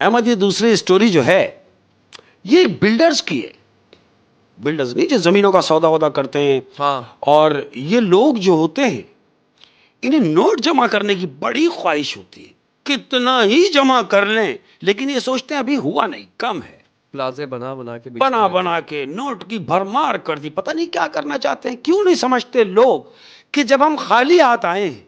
अहमद, ये दूसरी स्टोरी जो है ये बिल्डर्स की है। बिल्डर्स नहीं जो जमीनों का सौदा वौदा करते हैं। हाँ। और ये लोग जो होते हैं इन्हें नोट जमा करने की बड़ी ख्वाहिश होती है, कितना ही जमा कर लें, लेकिन ये सोचते हैं अभी हुआ नहीं, कम है। प्लाजे बना बना के बना बिकते बना के नोट की भरमार कर दी, पता नहीं क्या करना चाहते हैं। क्यों नहीं समझते लोग कि जब हम खाली हाथ आए हैं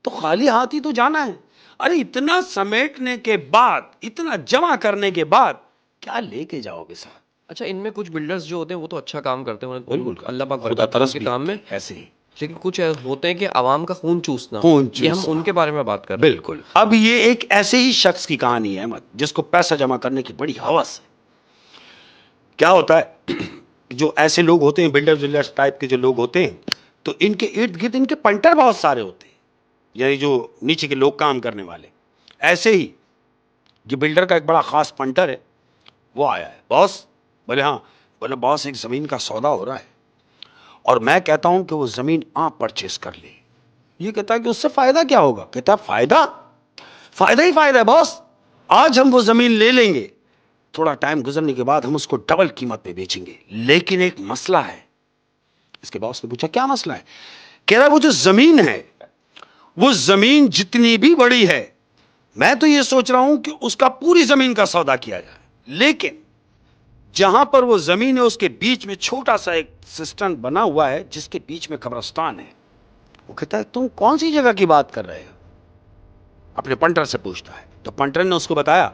तो खाली हाथ ही तो जाना है। अरे इतना समेटने के बाद, इतना जमा करने के बाद क्या लेके जाओगे साथ? अच्छा, इनमें कुछ बिल्डर्स जो होते हैं वो तो अच्छा काम करते हैं, बिल्कुल, अल्लाह पाक खुदा बरकत दे तरस उनके भी काम में। ऐसे ही लेकिन कुछ होते हैं कि आवाम का खून चूसना, खून ये हम चूसना। उनके बारे में बात कर रहे हैं। बिल्कुल। अब ये एक ऐसे ही शख्स की कहानी है अहमद, जिसको पैसा जमा करने की बड़ी हवस है। क्या होता है जो ऐसे लोग होते हैं, बिल्डर्स टाइप के जो लोग होते हैं, तो इनके इर्द गिर्द इनके पंटर बहुत सारे होते हैं, यानी जो नीचे के लोग काम करने वाले। ऐसे ही ये बिल्डर का एक बड़ा खास पंटर है, वो आया है। बॉस? बोले हाँ। बोले बॉस, एक जमीन का सौदा हो रहा है और मैं कहता हूं कि वो जमीन आप परचेस कर ले। ये कहता है कि उससे फायदा क्या होगा? कहता है फायदा, फायदा ही फायदा है बॉस। आज हम वो जमीन ले लेंगे, थोड़ा टाइम गुजरने के बाद हम उसको डबल कीमत में बेचेंगे, लेकिन एक मसला है। इसके बॉस ने पूछा क्या मसला है? कह रहा है वो जो जमीन है, वो जमीन जितनी भी बड़ी है, मैं तो ये सोच रहा हूं कि उसका पूरी जमीन का सौदा किया जाए, लेकिन जहां पर वो जमीन है उसके बीच में छोटा सा एक सिस्टम बना हुआ है जिसके बीच में कब्रिस्तान है। वो कहता है तुम कौन सी जगह की बात कर रहे हो? अपने पंटर से पूछता है। तो पंटर ने उसको बताया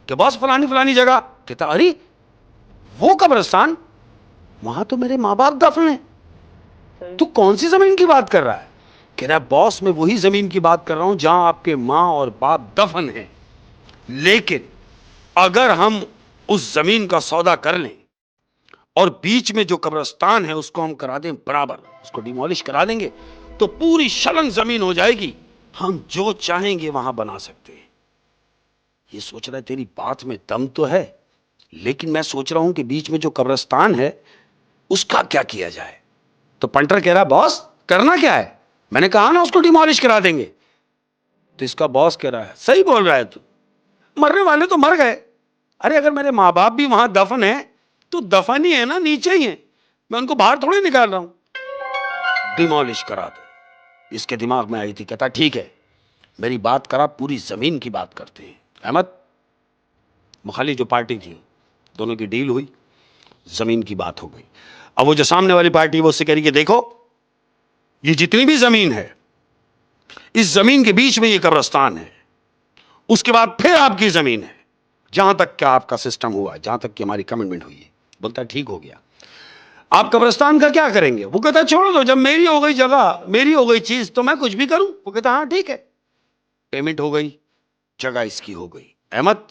कि बॉस फलानी फलानी जगह। कहता अरे वो कब्रिस्तान, वहां तो मेरे माँ बाप दफन है। तू कौन सी जमीन की बात कर रहा है? कह रहा है बॉस मैं वही जमीन की बात कर रहा हूं जहां आपके माँ और बाप दफन है, लेकिन अगर हम उस जमीन का सौदा कर लें और बीच में जो कब्रिस्तान है उसको हम करा दें बराबर, उसको डिमोलिश करा देंगे, तो पूरी शलन जमीन हो जाएगी, हम जो चाहेंगे वहां बना सकते हैं। ये सोच रहा है तेरी बात में दम तो है, लेकिन मैं सोच रहा हूं कि बीच में जो कब्रिस्तान है उसका क्या किया जाए। तो पंटर कह रहा बॉस करना क्या है? मैंने कहा ना उसको डिमोलिश करा देंगे। तो इसका बॉस कह रहा है सही बोल रहा है तू, मरने वाले तो मर गए। अरे अगर मेरे माँ बाप भी वहां दफन है तो दफन ही है ना, नीचे ही है, मैं उनको बाहर थोड़ी निकाल रहा हूं। डिमोलिश करा दे। इसके दिमाग में आई थी, कहता ठीक है मेरी बात करा, पूरी जमीन की बात करते हैं। अहमद, मुखालिफ जो पार्टी थी दोनों की डील हुई, जमीन की बात हो गई। अब वो जो सामने वाली पार्टी वो उससे कह रही कि देखो ये जितनी भी जमीन है, इस जमीन के बीच में ये कब्रिस्तान है, उसके बाद फिर आपकी जमीन है, जहां तक क्या आपका सिस्टम हुआ, जहां तक की हमारी कमिटमेंट हुई है। बोलता है ठीक हो गया, आप कब्रिस्तान का क्या करेंगे? वो कहता है छोड़ दो, जब मेरी हो गई जगह, मेरी हो गई चीज, तो मैं कुछ भी करूं। वो कहता हाँ ठीक है। पेमेंट हो गई, जगह इसकी हो गई। अहमद,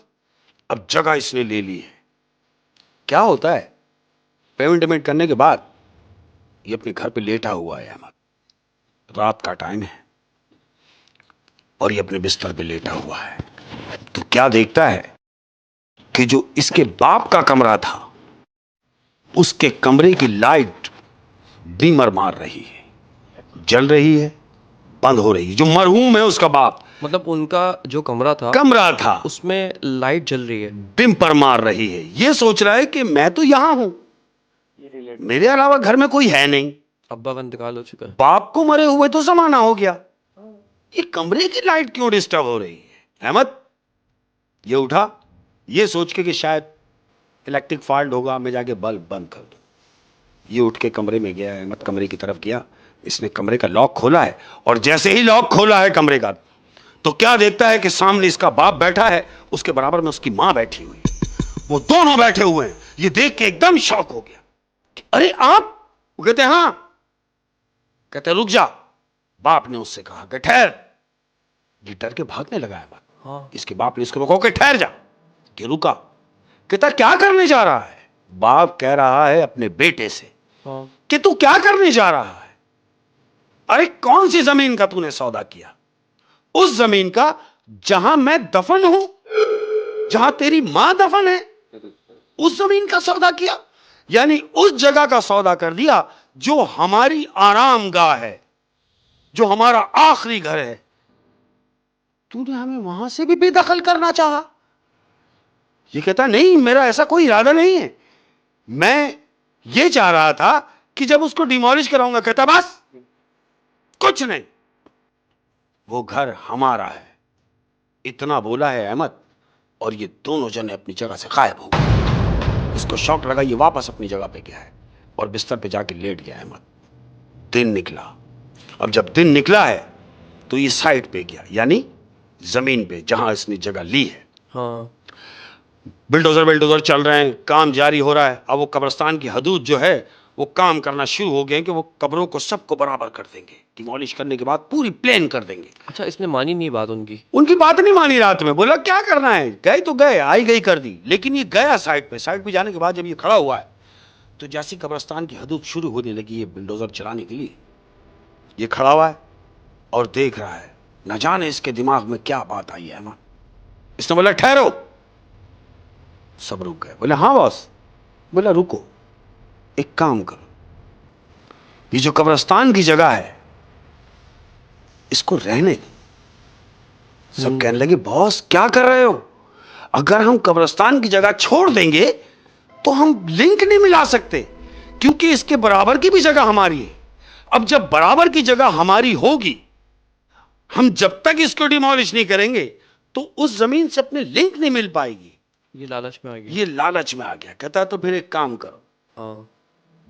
अब जगह इसने ले ली है। क्या होता है, पेमेंट करने के बाद ये अपने घर पे लेटा हुआ है अहमद, रात का टाइम है और ये अपने बिस्तर पे लेटा हुआ है। तो क्या देखता है कि जो इसके बाप का कमरा था उसके कमरे की लाइट डिमर मार रही है, जल रही है, बंद हो रही है। जो मरहूम है उसका बाप, मतलब उनका जो कमरा था उसमें लाइट जल रही है, डिम पर मार रही है। ये सोच रहा है कि मैं तो यहां हूं, मेरे अलावा घर में कोई है नहीं, अब्बा का इंतकाल हो चुका है। बाप को मरे हुए तो जमाना हो गया, ये कमरे की लाइट क्यों डिस्टर्ब हो रही है? अहमद ये उठा, ये सोच के कि शायद इलेक्ट्रिक फॉल्ट होगा, मैं जाके बल्ब बंद कर दूं। ये उठ के कमरे में गया, अहमद कमरे की तरफ गया, इसने कमरे का लॉक खोला है, और जैसे ही लॉक खोला है कमरे का, तो क्या देखता है कि सामने इसका बाप बैठा है, उसके बराबर में उसकी मां बैठी हुई है। वो दोनों बैठे हुए हैं। ये देख के एकदम शॉक हो गया कि अरे आप? वो कहते हैं हाँ। कहते रुक जा। बाप ने उससे कहा कि ठहर। ये डर के भागने लगा है बाप। हाँ। इसके बाप ने इसको रोका कि ठहर जा। कि रुका। कहता क्या करने जा रहा है? बाप कह रहा है अपने बेटे से हाँ। कि तू क्या करने जा रहा है? अरे कौन सी जमीन का तूने सौदा किया? उस जमीन का जहां मैं दफन हूं, जहां तेरी मां दफन है, उस जमीन का सौदा किया। यानी उस जगह का सौदा कर दिया जो हमारी आराम गाह है, जो हमारा आखिरी घर है। तूने हमें वहां से भी बेदखल करना चाहा। ये कहता नहीं, मेरा ऐसा कोई इरादा नहीं है, मैं ये चाह रहा था कि जब उसको डिमोलिश कराऊंगा। कहता बस कुछ नहीं, वो घर हमारा है, इतना बोला है अहमद, और ये दोनों जने अपनी जगह से गायब हो गए। इसको शौक लगा, ये वापस अपनी जगह पे गया है और बिस्तर पे जाके लेट गया अहमद। दिन निकला। अब जब दिन निकला है तो ये साइड पे गया, यानी जमीन पे जहां इसने जगह ली है। हाँ। बिल्डोजर चल रहे हैं, काम जारी हो रहा है। अब वो कब्रिस्तान की हदूद जो है वो काम करना शुरू हो गए कि वो कब्रों को सबको बराबर कर देंगे, डिमोलिश करने के बाद पूरी प्लेन कर देंगे। अच्छा, इसने मानी नहीं बात उनकी? उनकी बात नहीं मानी। रात में बोला क्या करना है, गए तो गए, आई गई कर दी। लेकिन ये गया साइड पे जाने के बाद जब ये खड़ा हुआ है तो जैसी कब्रिस्तान की हदूद शुरू होने लगी है बिल्डोजर चलाने के लिए, ये खड़ा हुआ है और देख रहा है। न जाने इसके दिमाग में क्या बात आई है। इसने बोला ठहरो। सब रुक गए। बोले हाँ बॉस। बोला रुको, एक काम करो, ये जो कब्रिस्तान की जगह है इसको रहने दो। सब कहने लगे बॉस क्या कर रहे हो, अगर हम कब्रिस्तान की जगह छोड़ देंगे तो हम लिंक नहीं मिला सकते, क्योंकि इसके बराबर की भी जगह हमारी है। अब जब बराबर की जगह हमारी होगी, हम जब तक इसको डिमोलिश नहीं करेंगे तो उस जमीन से अपने लिंक नहीं मिल पाएगी। ये लालच में आ गया। ये लालच में आ गया। कहता तो फिर एक काम करो, हाँ।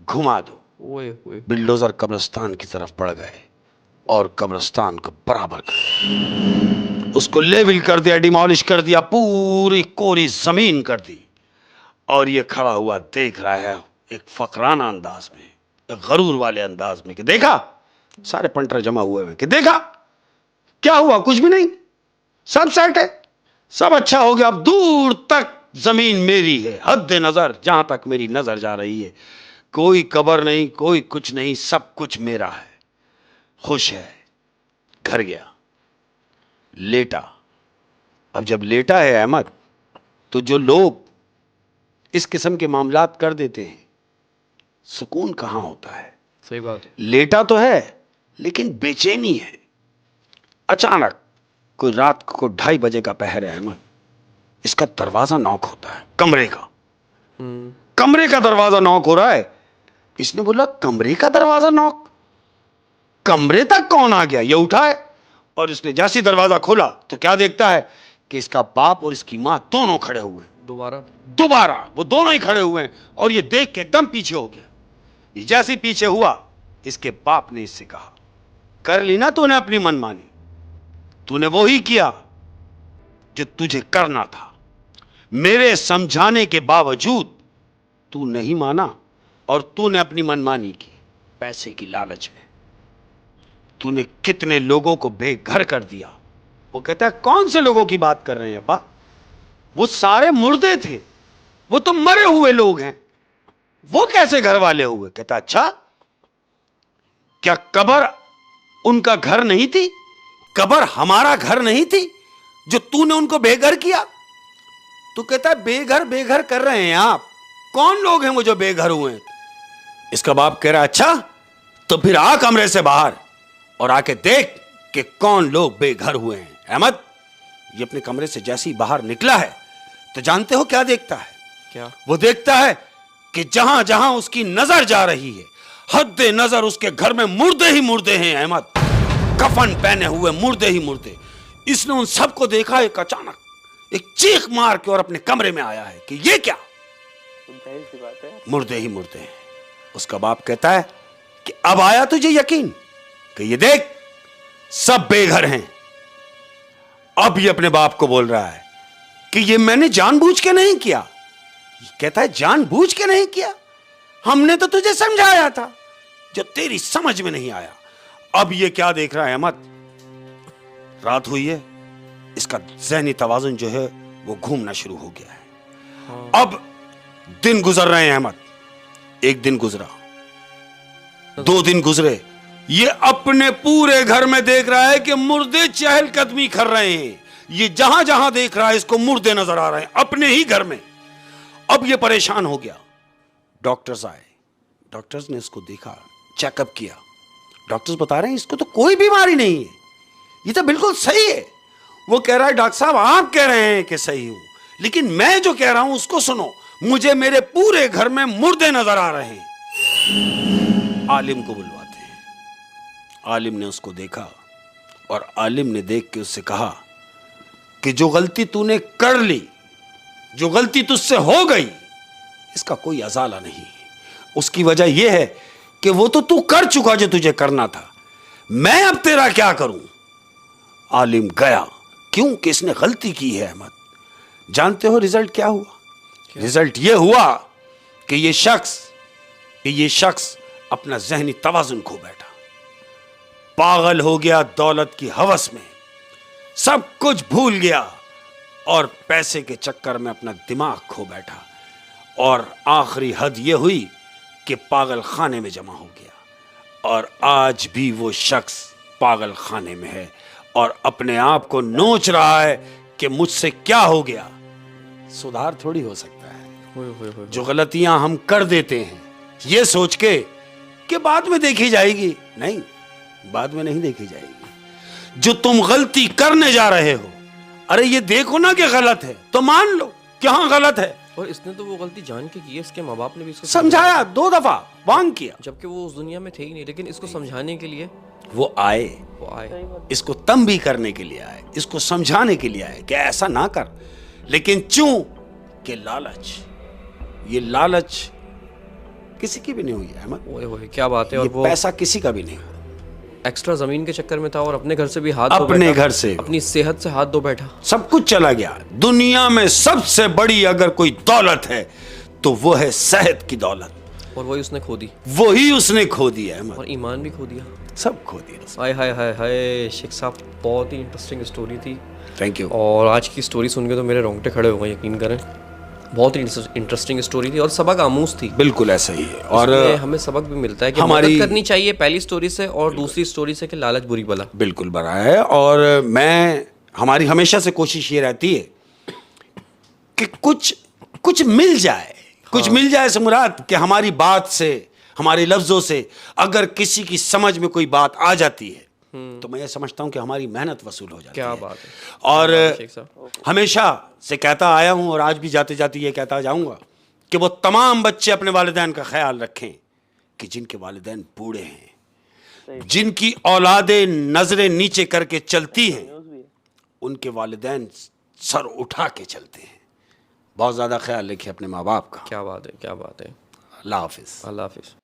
घुमा दो। ओए ओए। बिल्डोजर कब्रिस्तान की तरफ बढ़ गए और कब्रिस्तान को बराबर कर दिया, उसको लेवल कर दिया, डिमोलिश कर दिया, पूरी कोरी जमीन कर दी। और ये खड़ा हुआ देख रहा है एक फकराना अंदाज में, एक गरूर वाले अंदाज में कि देखा, सारे पंटर जमा हुए हैं कि देखा क्या हुआ, कुछ भी नहीं, सब सेट है, सब अच्छा हो गया। अब दूर तक जमीन मेरी है, हद नजर जहां तक मेरी नजर जा रही है, कोई कब्र नहीं, कोई कुछ नहीं, सब कुछ मेरा है। खुश है। घर गया, लेटा। अब जब लेटा है अहमद, तो जो लोग इस किस्म के मामलात कर देते हैं, सुकून कहां होता है। सही बात है। लेटा तो है लेकिन बेचैनी है। अचानक कोई रात को 2:30 बजे का पहर है अहमद, इसका दरवाजा नॉक होता है, कमरे का। कमरे का दरवाजा नॉक हो रहा है। इसने बोला कमरे का दरवाजा नॉक, कमरे तक कौन आ गया। ये उठा है और इसने जैसे दरवाजा खोला तो क्या देखता है कि इसका बाप और इसकी मां दोनों खड़े हुए हैं। दोबारा वो दोनों ही खड़े हुए हैं और ये देख के एकदम पीछे हो गया। ये जैसे पीछे हुआ, इसके बाप ने इससे कहा, कर ली ना तूने अपनी मनमानी, तूने वो ही किया जो तुझे करना था। मेरे समझाने के बावजूद तू नहीं माना और तूने अपनी मनमानी की, पैसे की लालच में। तूने कितने लोगों को बेघर कर दिया। वो कहता है कौन से लोगों की बात कर रहे हैं अब्बा, वो सारे मुर्दे थे, वो तो मरे हुए लोग हैं, वो कैसे घर वाले हुए। कहता अच्छा, क्या कब्र उनका घर नहीं थी, कब्र हमारा घर नहीं थी जो तूने उनको बेघर किया। तो कहता है बेघर बेघर कर रहे हैं आप, कौन लोग हैं वो जो बेघर हुए हैं। इसका बाप कह रहा है अच्छा, तो फिर आ कमरे से बाहर और आके देख कि कौन लोग बेघर हुए हैं। अहमद ये अपने कमरे से जैसे ही बाहर निकला है तो जानते हो क्या देखता है। क्या? वो देखता है कि जहां जहां उसकी नजर जा रही है, हद नजर उसके घर में मुर्दे ही मुर्दे हैं अहमद, कफन पहने हुए मुर्दे ही मुर्दे। इसने उन सबको देखा, एक अचानक एक चीख मार के और अपने कमरे में आया है कि ये क्या, मुर्दे ही मुर्दे हैं। उसका बाप कहता है कि अब आया तुझे यकीन कि ये देख सब बेघर हैं। अब ये अपने बाप को बोल रहा है कि ये मैंने जानबूझ के नहीं किया। ये कहता है जानबूझ के नहीं किया, हमने तो तुझे समझाया था, जो तेरी समझ में नहीं आया। अब ये क्या देख रहा है अहमद, रात हुई है, इसका ज़हनी तवाज़ुन जो है वो घूमना शुरू हो गया है। अब दिन गुजर रहे हैं अहमद, एक दिन गुजरा, 2 दिन गुजरे, ये अपने पूरे घर में देख रहा है कि मुर्दे चहलकदमी कर रहे हैं। ये जहां जहां देख रहा है इसको मुर्दे नजर आ रहे हैं अपने ही घर में। अब ये परेशान हो गया। डॉक्टर्स आए, डॉक्टर्स ने इसको देखा, चेकअप किया। डॉक्टर्स बता रहे हैं इसको तो कोई बीमारी नहीं है, ये तो बिल्कुल सही है। वो कह रहा है डॉक्टर साहब आप कह रहे हैं कि सही हूं, लेकिन मैं जो कह रहा हूं उसको सुनो। मुझे मेरे पूरे घर में मुर्दे नजर आ रहे हैं। आलिम को बुलवाते हैं। आलिम ने उसको देखा और आलिम ने देख के उससे कहा कि जो गलती तूने कर ली, जो गलती तुझसे हो गई, इसका कोई अजाला नहीं। उसकी वजह यह है कि वो तो तू कर चुका जो तुझे करना था। मैं अब तेरा क्या करूं? आलिम गया, क्यों कि इसने गलती की है। अहमद, जानते हो रिजल्ट क्या हुआ? रिजल्ट यह हुआ कि ये शख्स अपना जहनी तवाजुन खो बैठा, पागल हो गया दौलत की हवस में, सब कुछ भूल गया और पैसे के चक्कर में अपना दिमाग खो बैठा। और आखिरी हद यह हुई कि पागल खाने में जमा हो गया। और आज भी वो शख्स पागल खाने में है और अपने आप को नोच रहा है कि मुझसे क्या हो गया। सुधार थोड़ी हो सकता है। जो गलतियां हम कर देते हैं ये सोच के कि बाद में देखी जाएगी, नहीं, बाद में नहीं देखी जाएगी। जो तुम गलती करने जा रहे हो, अरे ये देखो ना कि गलत है तो मान लो कि हाँ गलत है। और इसने तो वो गलती जान के की है, इसके माँ बाप ने भी इसको समझाया 2 दफा, वांग किया, जबकि वो उस दुनिया में थे ही नहीं, लेकिन इसको समझाने के लिए वो आए, इसको तंबी करने के लिए आए, इसको समझाने के लिए आए कि ऐसा ना कर। लेकिन चूं कि लालच, ये लालच किसी की भी नहीं हुई अहमद। ओए क्या बात है। और वो पैसा किसी का भी नहीं हुआ। एक्स्ट्रा जमीन के चक्कर में था और अपने घर से भी हाथ अपने घर से, अपनी सेहत से हाथ धो बैठा, सब कुछ चला गया। दुनिया में सबसे बड़ी अगर कोई दौलत है तो वो है सेहत की दौलत, और वही उसने खो दी। वही उसने खो दी है। और ईमान भी खो दिया, सब खो दिया। हाय हाय हाय हाय। शेख साहब, बहुत ही इंटरेस्टिंग स्टोरी थी। Thank you. और आज की स्टोरी सुन के तो मेरे रोंगटे खड़े हो गए, यकीन करें। बहुत ही इंटरेस्टिंग स्टोरी थी और सबक आमूज थी। बिल्कुल ऐसा ही है। और हमें सबक भी मिलता है कि हमारी मदद करनी चाहिए पहली स्टोरी से, और दूसरी स्टोरी से कि लालच बुरी बला। बिल्कुल बड़ा है। और हमारी हमेशा से कोशिश ये रहती है कि कुछ मिल जाए, कुछ मिल जाए से मुराद कि हमारी बात से, हमारे लफ्जों से अगर किसी की समझ में कोई बात आ जाती है तो मैं ये समझता हूं कि हमारी मेहनत वसूल हो जाती क्या है। बात है। और शेख साहब, हमेशा से कहता आया हूं और आज भी जाते जाते ये कहता जाऊंगा कि वो तमाम बच्चे अपने वालिदैन का ख्याल रखें कि जिनके वालिदैन बूढ़े हैं, जिनकी औलादें नजरें नीचे करके चलती हैं, उनके वालिदैन सर उठा के चलते हैं। बहुत ज्यादा ख्याल रखिए अपने माँ बाप का। क्या बात है, क्या बात है। अल्लाह हाफिज। अल्लाह हाफिज।